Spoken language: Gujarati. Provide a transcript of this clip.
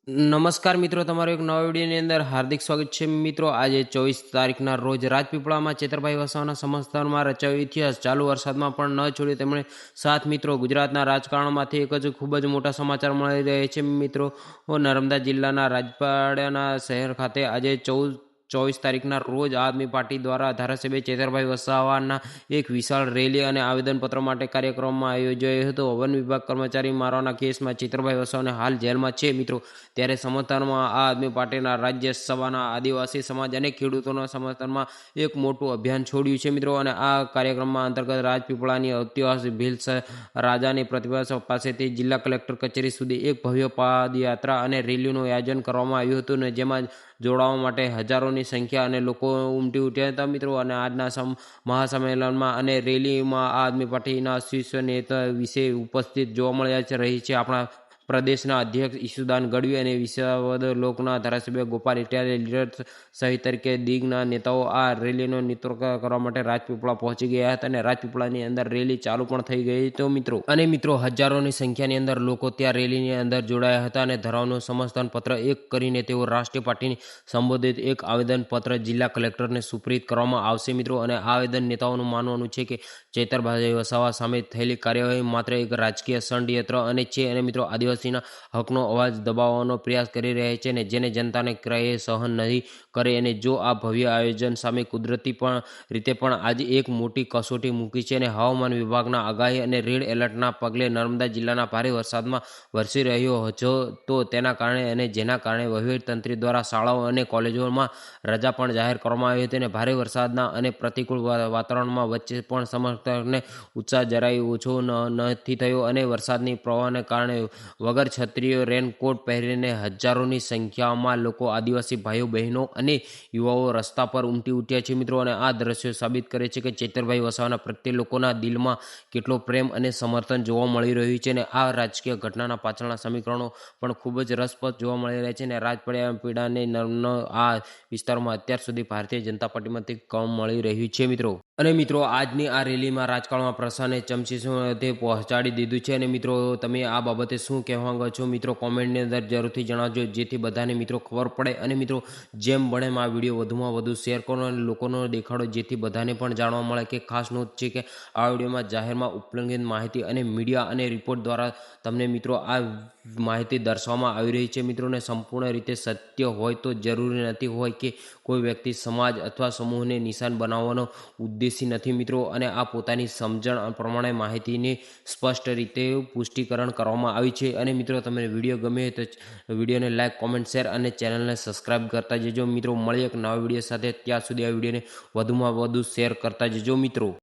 નમસ્કાર મિત્રો, તમારો એક નવા વિડીયોની અંદર હાર્દિક સ્વાગત છે. મિત્રો, આજે 24 તારીખના રોજ રાજપીપળામાં ચેતરભાઈ વસાવાના સમસ્થાનમાં રચાયો ઇતિહાસ. ચાલુ વરસાદમાં પણ ન છોડ્યો તેમણે સાથ. મિત્રો, ગુજરાતના રાજકારણમાંથી એક જ ખૂબ જ મોટા સમાચાર મળી રહ્યા છે. મિત્રો, નર્મદા જિલ્લાના રાજપાડાના શહેર ખાતે આજે 24 તારીખના રોજ આદમી પાર્ટી દ્વારા ધારાસભ્ય ચેતરભાઈ વસાવાના એક વિશાળ રેલી અને આવેદનપત્ર માટે કાર્યક્રમમાં યોજાયો હતો. વન વિભાગ કર્મચારી મારવાના કેસમાં ચેતરભાઈ વસાવાને હાલ જેલમાં છે. મિત્રો, ત્યારે સમર્થનમાં આ આદમી પાર્ટીના રાજ્યસભાના આદિવાસી સમાજ અને ખેડૂતોના સમર્થનમાં એક મોટું અભિયાન છોડ્યું છે. મિત્રો, અને આ કાર્યક્રમમાં અંતર્ગત રાજપીપળાની ઐતિહાસિક ભીલ રાજાની પ્રતિભા પાસેથી જિલ્લા કલેક્ટર કચેરી સુધી એક ભવ્ય પદયાત્રા અને રેલીનું આયોજન કરવામાં આવ્યું હતું, ને જેમાં જોડાવા માટે હજારોની સંખ્યા અને લોકો ઉમટી ઉઠ્યા હતા. મિત્રો, અને આજના મહાસંમેલનમાં અને રેલીમાં આદમી પાર્ટીના શીર્ષ નેતા વિશે ઉપસ્થિત જોવા મળ્યા રહી છે આપણા પ્રદેશના અધ્યક્ષ ઈશુદાન ગઢવી અને વિસાવદ લોકના ધારાસભ્ય ગોપાલ ઇટાલિયા લીડર સહિત તરીકે દિગ્ગજ નેતાઓ આ રેલીનું નેતૃત્વ કરવા માટે રાજપીપળા પહોંચી ગયા હતા અને રાજપીપળાની અંદર રેલી ચાલુ પણ થઈ ગઈ તો મિત્રો હજારોની સંખ્યાની અંદર લોકો ત્યાં રેલીની અંદર જોડાયા હતા અને ધરાવનું સમર્થન પત્ર એક કરીને તેઓ રાષ્ટ્રીય પાર્ટીની સંબોધિત એક આવેદનપત્ર જિલ્લા કલેક્ટરને સુપ્રીત કરવામાં આવશે. મિત્રો, અને આવેદન નેતાઓનું માનવાનું છે કે ચેતરભાઈ વસાવા સામે થયેલી કાર્યવાહી માત્ર એક રાજકીય ષડયંત્ર અને છે, અને મિત્રો આદિવાસીના હકનો અવાજ દબાવવાનો પ્રયાસ કરી રહ્યા છે, અને જેને જનતાને ક્યારેય સહન નહીં કરે. અને જો આ ભવ્ય આયોજન સામે કુદરતી રીતે પણ આજે એક મોટી કસોટી મૂકી છે, અને હવામાન વિભાગના આગાહી અને રેડ એલર્ટના પગલે નર્મદા જિલ્લાના ભારે વરસાદમાં વરસી રહ્યો હતો તો તેના કારણે અને જેના કારણે વહીવટીતંત્ર દ્વારા શાળાઓ અને કોલેજોમાં રજા પણ જાહેર કરવામાં આવી હતી. અને ભારે વરસાદના અને પ્રતિકૂળ વાતાવરણમાં વચ્ચે પણ સમર્થકને ઉત્સાહ જરાય ઓછો નથી થયો, અને વરસાદની પ્રવાહને કારણે વગર છત્રીઓ રેનકોટ પહેરીને હજારોની સંખ્યામાં લોકો આદિવાસી ભાઈઓ બહેનો અને યુવાઓ રસ્તા પર ઉમટી ઉઠ્યા છે. મિત્રો, અને આ દ્રશ્યો સાબિત કરે છે કે ચેતરભાઈ વસાવાના પ્રત્યે લોકોના દિલમાં કેટલો પ્રેમ અને સમર્થન જોવા મળી રહ્યું છે. અને આ રાજકીય ઘટનાના પાછળના સમીકરણો પણ ખૂબ જ રસપ્રદ જોવા મળી રહ્યા છે. અને રાજપીપળાને આ વિસ્તારોમાં અત્યાર સુધી ભારતીય જનતા પાર્ટીમાંથી કમ મળી રહ્યું છે. મિત્રો, આજની આ રેલીમાં રાજકારણમાં પ્રશાસને ચમચીસું તે પહોંચાડી દીધું છે. અને મિત્રો, તમે આ બાબતે શું કહેવા માંગો છો? મિત્રો, કોમેન્ટની અંદર જરૂરથી જણાવજો, જેથી બધાને મિત્રો ખબર પડે. અને મિત્રો, જેમ બને આ વિડીયો વધુમાં વધુ શેર કરો અને લોકોનો દેખાડો, જેથી બધાને પણ જાણવા મળે. કે ખાસ નોંધ છે કે આ વિડીયોમાં જાહેરમાં ઉપલબ્ધ માહિતી અને મીડિયા અને રિપોર્ટ દ્વારા તમને મિત્રો આ માહિતી દર્શાવવામાં આવી રહી છે. મિત્રોને સંપૂર્ણ રીતે સત્ય હોય તો જરૂરી નથી હોય કે કોઈ વ્યક્તિ સમાજ અથવા સમૂહને નિશાન બનાવવાનો ઉદ્દેશી નથી. મિત્રો, અને આ પોતાની સમજણ પ્રમાણે માહિતીને સ્પષ્ટ રીતે પુષ્ટિકરણ કરવામાં આવી છે. અને મિત્રો, તમને વિડીયો ગમે તો વિડીયોને લાઇક, કોમેન્ટ, શેર અને ચેનલને સબસ્ક્રાઈબ કરતા જજો. મિત્રો, મળીએ એક નવા વિડીયો સાથે. ત્યાં સુધી આ વિડીયોને વધુમાં વધુ શેર કરતા જજો મિત્રો.